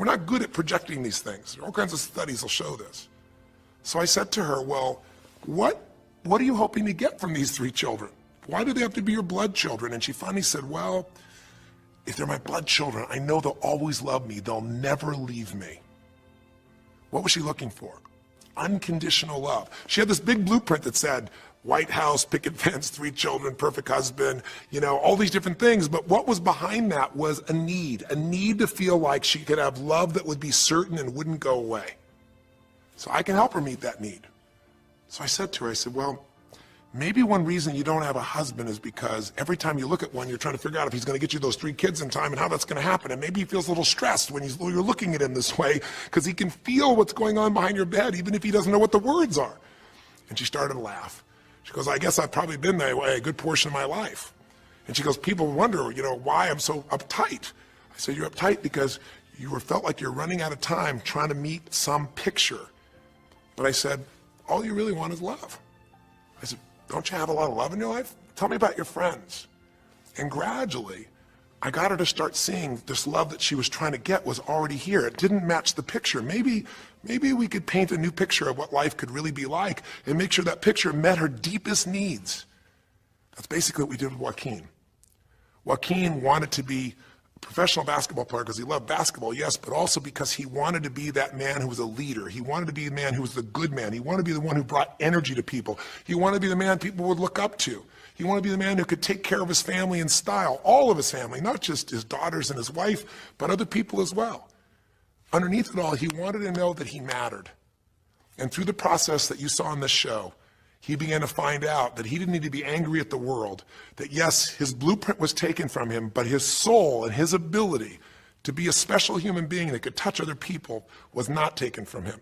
We're not good at projecting these things. All kinds of studies will show this. So I said to her, well, what are you hoping to get from these 3 children? Why do they have to be your blood children? And she finally said, well, if they're my blood children, I know they'll always love me. They'll never leave me. What was she looking for? Unconditional love. She had this big blueprint that said, White House, picket fence, 3 children, perfect husband, all these different things. But what was behind that was a need to feel like she could have love that would be certain and wouldn't go away. So I can help her meet that need. So I said to her, I said, well, maybe one reason you don't have a husband is because every time you look at one, you're trying to figure out if he's going to get you those 3 kids in time and how that's going to happen. And maybe he feels a little stressed when you're looking at him this way because he can feel what's going on behind your bed, even if he doesn't know what the words are. And she started to laugh. She goes, I guess I've probably been that way a good portion of my life. And she goes, people wonder, why I'm so uptight. I said, you're uptight because you felt like you're running out of time trying to meet some picture. But I said, all you really want is love. I said, don't you have a lot of love in your life? Tell me about your friends. And gradually, I got her to start seeing this love that she was trying to get was already here. It didn't match the picture. Maybe we could paint a new picture of what life could really be like and make sure that picture met her deepest needs. That's basically what we did with Joaquin. Joaquin wanted to be a professional basketball player because he loved basketball, yes, but also because he wanted to be that man who was a leader. He wanted to be the man who was the good man. He wanted to be the one who brought energy to people. He wanted to be the man people would look up to. He wanted to be the man who could take care of his family in style, all of his family, not just his daughters and his wife, but other people as well. Underneath it all, he wanted to know that he mattered. And through the process that you saw in this show, he began to find out that he didn't need to be angry at the world, that yes, his blueprint was taken from him, but his soul and his ability to be a special human being that could touch other people was not taken from him.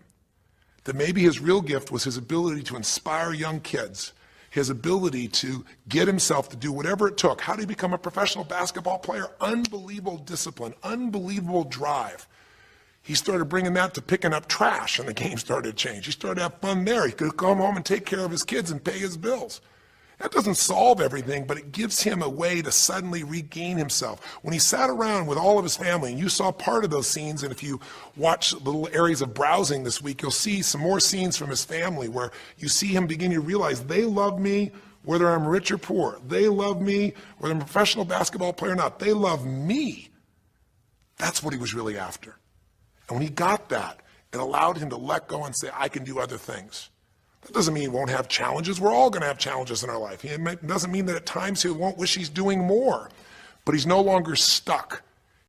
That maybe his real gift was his ability to inspire young kids, his ability to get himself to do whatever it took. How did he become a professional basketball player? Unbelievable discipline, unbelievable drive. He started bringing that to picking up trash, and the game started to change. He started to have fun there. He could come home and take care of his kids and pay his bills. That doesn't solve everything, but it gives him a way to suddenly regain himself. When he sat around with all of his family, and you saw part of those scenes, and if you watch little areas of browsing this week, you'll see some more scenes from his family where you see him begin to realize they love me whether I'm rich or poor. They love me whether I'm a professional basketball player or not. They love me. That's what he was really after. And when he got that, it allowed him to let go and say, I can do other things. That doesn't mean he won't have challenges. We're all going to have challenges in our life. It doesn't mean that at times he won't wish he's doing more, but he's no longer stuck.